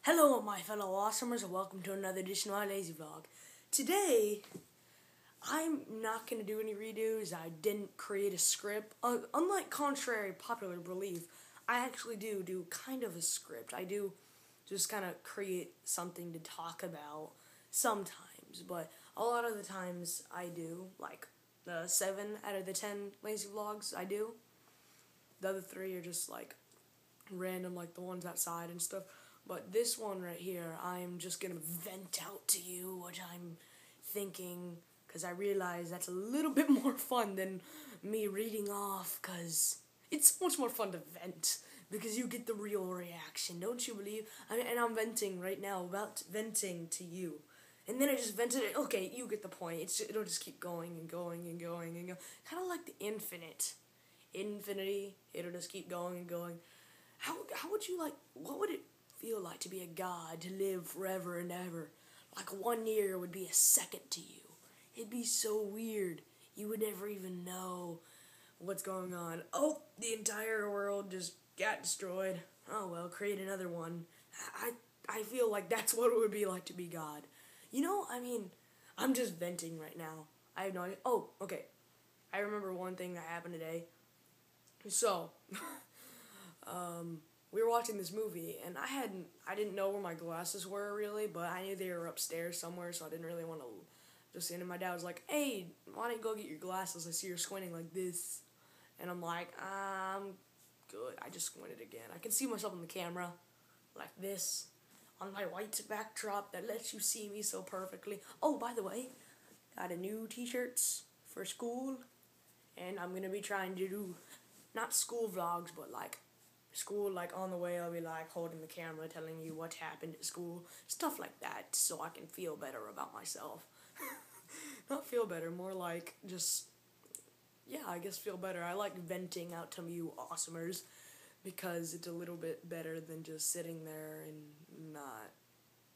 Hello, my fellow awesomers, and welcome to another edition of my lazy vlog. Today, I'm not going to do any redos. I didn't create a script. Unlike contrary popular belief, I actually do kind of a script. I do just kind of create something to talk about sometimes, but a lot of the times I do, like the 7 out of the 10 lazy vlogs I do. The other 3 are just like random, like the ones outside and stuff. But this one right here, I'm just going to vent out to you what I'm thinking, because I realize that's a little bit more fun than me reading off, because it's so much more fun to vent, because you get the real reaction, don't you believe? And I'm venting right now, about venting to you. And then I just vented it. Okay, you get the point. It'll just keep going and going and going and going. Kind of like the infinity. It'll just keep going and going. How would you like, what would it feel like to be a god, to live forever and ever? Like 1 year would be a second to you. It'd be so weird. You would never even know what's going on. Oh, the entire world just got destroyed. Oh well, create another one. I feel like that's what it would be like to be God. You know, I mean, I'm just venting right now. I have no idea. Oh, okay. I remember one thing that happened today. So, we were watching this movie, and I didn't know where my glasses were, really, but I knew they were upstairs somewhere, so I didn't really want to just see them. And my dad was like, "Hey, why don't you go get your glasses? I see you're squinting like this." And I'm like, "I'm good." I just squinted again. I can see myself on the camera, like this, on my white backdrop that lets you see me so perfectly. Oh, by the way, got a new t-shirts for school, and I'm going to be trying to do, not school vlogs, but like, school, like on the way I'll be like holding the camera telling you what happened at school, stuff like that, so I can feel better about myself. Not feel better, more like just, yeah, I guess feel better. I like venting out to you awesomers because it's a little bit better than just sitting there and not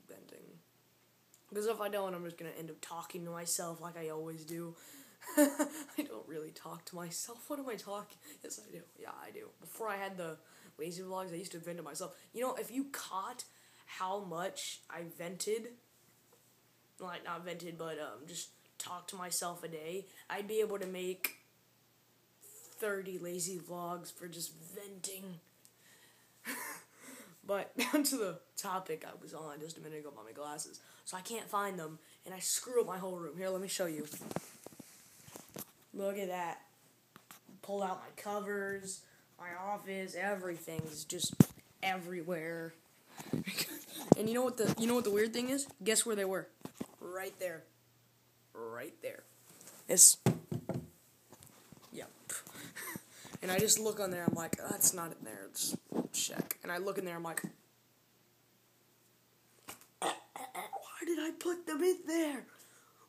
venting. Because if I don't, I'm just going to end up talking to myself like I always do. I don't really talk to myself. What am I talking? Yes, I do. Yeah, I do. Before I had the lazy vlogs, I used to vent to myself. You know, if you caught how much I vented, like not vented, but just talked to myself a day, I'd be able to make 30 lazy vlogs for just venting. But down to the topic I was on just a minute ago about my glasses. So I can't find them, and I screw up my whole room. Here, let me show you. Look at that. Pull out my covers, my office, everything is just everywhere. And you know what the weird thing is? Guess where they were? Right there. Right there. Yep. And I just look on there, I'm like, oh, that's not in there. Let's check. And I look in there, I'm like, why did I put them in there?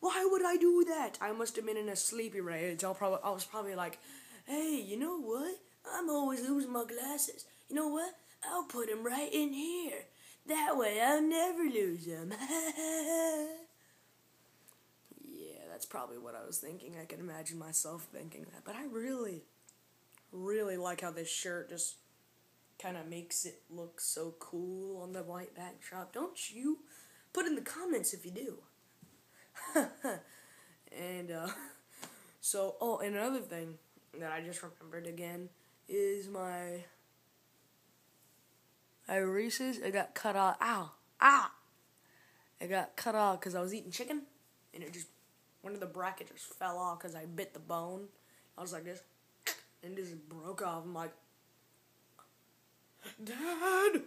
Why would I do that? I must have been in a sleepy rage. I was probably like, hey, you know what? I'm always losing my glasses. You know what? I'll put them right in here. That way I'll never lose them. Yeah, that's probably what I was thinking. I can imagine myself thinking that. But I really, really like how this shirt just kind of makes it look so cool on the white backdrop. Don't you? Put in the comments if you do. And, and another thing that I just remembered again is my Reese's. It got cut off. Ow! It got cut off because I was eating chicken, and it just, one of the brackets just fell off because I bit the bone. I was like this, and it just broke off. I'm like, Dad,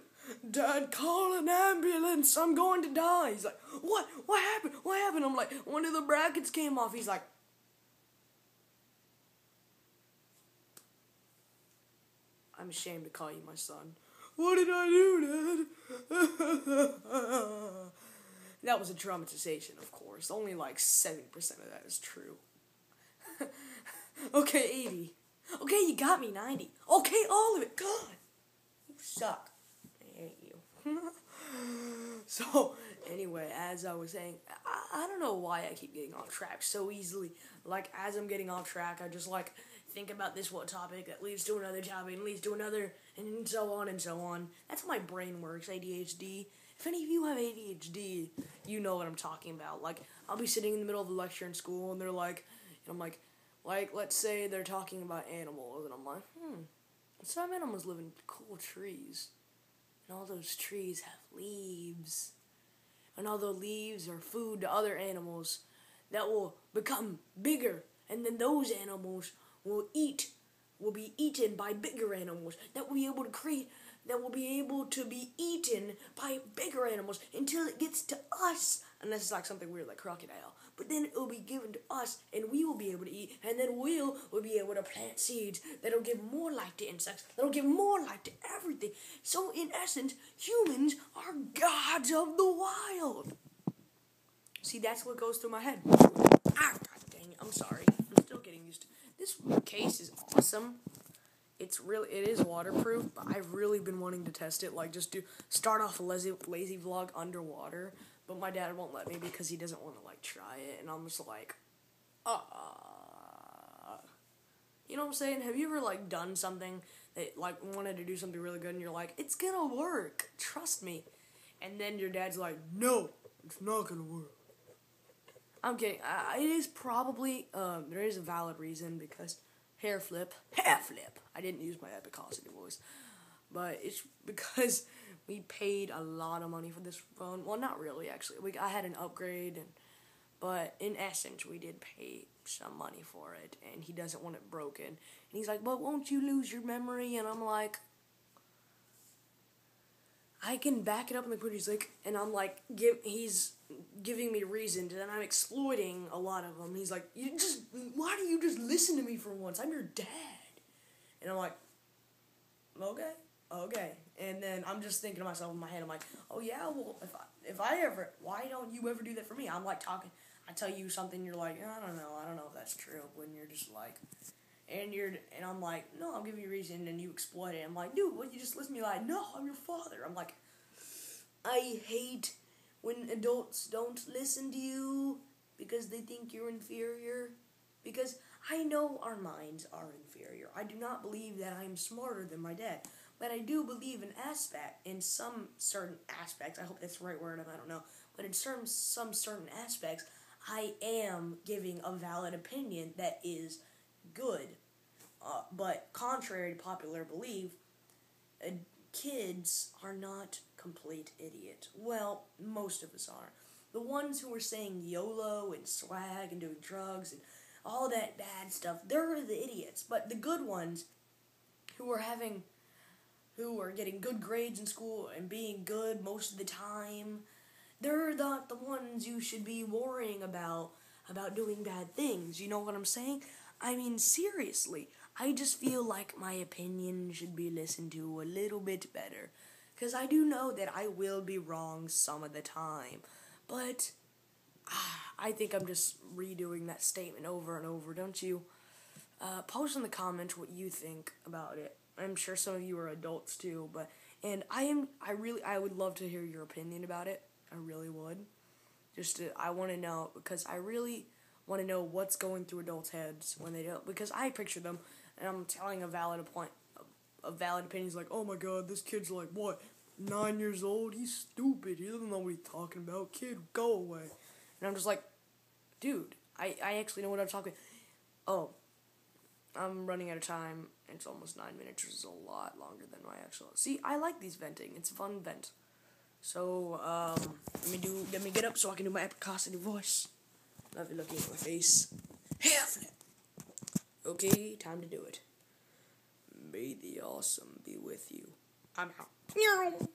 call an ambulance. I'm going to die. He's like, what? What happened? What happened? I'm like, one of the brackets came off. He's like, I'm ashamed to call you my son. What did I do, Dad? That was a dramatization, of course. Only like 70% of that is true. Okay, 80. Okay, you got me, 90. Okay, all of it. God, you suck. I hate you. So, anyway, as I was saying, I don't know why I keep getting off track so easily. Like, as I'm getting off track, I just, like, think about this one topic that leads to another topic and leads to another, and so on and so on. That's how my brain works, ADHD. If any of you have ADHD, you know what I'm talking about. Like, I'll be sitting in the middle of a lecture in school, and they're like, and I'm like, let's say they're talking about animals, and I'm like, some animals live in cool trees, and all those trees have leaves, and all the leaves are food to other animals that will become bigger, and then those animals will be eaten by bigger animals that will be able to be eaten by bigger animals until it gets to us. Unless it's like something weird like crocodile. But then it will be given to us and we will be able to eat, and then we'll be able to plant seeds that'll give more life to insects, that'll give more life to everything. So in essence, humans are gods of the wild. See, that's what goes through my head. God dang it, I'm sorry. I'm still getting used to this case is awesome. It is waterproof, but I've really been wanting to test it, like just start off a lazy vlog underwater, but my dad won't let me because he doesn't want to like try it, and I'm just like, you know what I'm saying? Have you ever like done something that like wanted to do something really good, and you're like, it's gonna work, trust me, and then your dad's like, no, it's not gonna work. I'm kidding. It is probably there is a valid reason because. Hair flip. I didn't use my epicosity voice. But it's because we paid a lot of money for this phone. Well, not really, actually. I had an upgrade, but in essence, we did pay some money for it, and he doesn't want it broken. And he's like, but won't you lose your memory? And I'm like, I can back it up in the computer. He's like, and I'm like, he's giving me reasons, and I'm exploiting a lot of them. He's like, why do you just listen to me for once? I'm your dad. And I'm like, okay. And then I'm just thinking to myself in my head, I'm like, oh yeah, well, if I ever, why don't you ever do that for me? I'm like talking, I tell you something, you're like, I don't know if that's true, when you're just like, and I'm like, no, I'm giving you a reason, and you exploit it. I'm like, dude, what, you just listen to me like, no, I'm your father. I'm like, I hate when adults don't listen to you because they think you're inferior. Because I know our minds are inferior. I do not believe that I'm smarter than my dad. But I do believe in some certain aspects, I hope that's the right word, I don't know, but in some certain aspects, I am giving a valid opinion that is good. But contrary to popular belief, kids are not complete idiots. Well, most of us are. The ones who are saying YOLO and swag and doing drugs and all that bad stuff, they're the idiots. But the good ones who are getting good grades in school and being good most of the time, they're not the ones you should be worrying about doing bad things. You know what I'm saying? I mean, seriously, I just feel like my opinion should be listened to a little bit better. Because I do know that I will be wrong some of the time. But I think I'm just redoing that statement over and over, don't you? Post in the comments what you think about it. I'm sure some of you are adults too, and I would love to hear your opinion about it. I really would. I want to know, because I really want to know what's going through adults' heads when they don't, because I picture them, and I'm telling a valid opinion. He's like, oh my god, this kid's like, what, 9 years old? He's stupid. He doesn't know what he's talking about. Kid, go away. And I'm just like, dude, I actually know what I'm talking about. Oh, I'm running out of time. It's almost 9 minutes, which is a lot longer than my actual. See, I like these venting. It's a fun vent. So, let me get up so I can do my epicosity voice. Love you looking at my face. Half. Okay, time to do it. May the awesome be with you. I'm out.